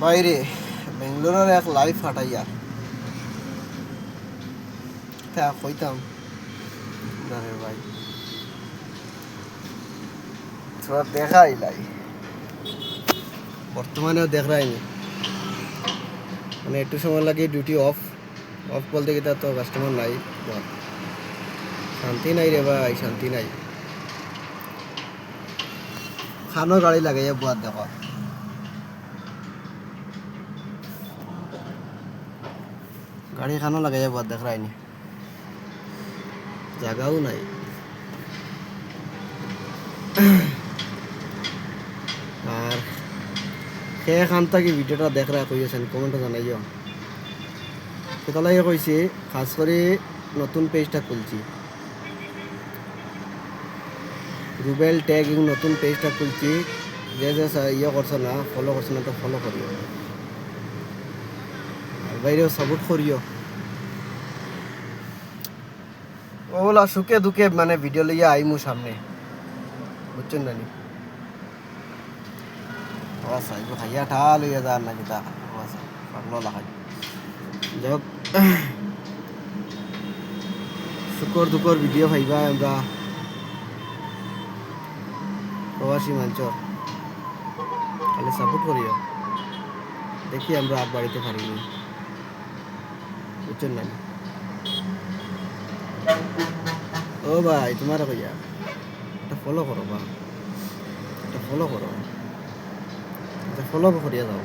বাইরে বেঙ্গলোরের এক লাইফ ফাটাইয়া তা কইতাম না রে ভাই, তোরা দেখাই লাই বর্তমানেও দেখাইনি, মানে একটু সময় লাগে ডিউটি অফ অফ বলতে গেলে তো কাস্টমার নাই, শান্তি নাই রে ভাই, শান্তি নাই। খানো গাড়ি লাগাইয়া বুয়ার দেখো, গাড়ি খানো লাগাইয়া বুয়ার দেখাইনি, জায়গাও নাই। আর সে এখান থেকে ভিডিওটা দেখরা কইছেন কমেন্টে জানাইও। কোথায় কইছি খাস করে নতুন পেজটা খুলছি, রুবেল ট্যাগ নতুন পেজটা খুলছি, যে যে ইয়ে করছো না, ফলো করছো না তো ফলো করিও, আর বাইরেও সাপোর্ট করিও। ওগুলা সুখে দুঃখে মানে ভিডিও লইয়া আইমু সামনে, বুঝছেন না নি? সাইব খাইয়া ঠা লইয়া যার নাকি তা পাগল লাগাই। যাই হোক, সুখর দুঃখর ভিডিও পাইবা আমরা প্রবাসী মঞ্চর, খালি সাপোর্ট করিও, দেখি আমরা আর বাড়িতে পারিনি, বুঝছেন না? ও ভাই তোমার কইয়া একটা ফলো করো বা একটা ফলো করো, ফলো করিয়া যাও।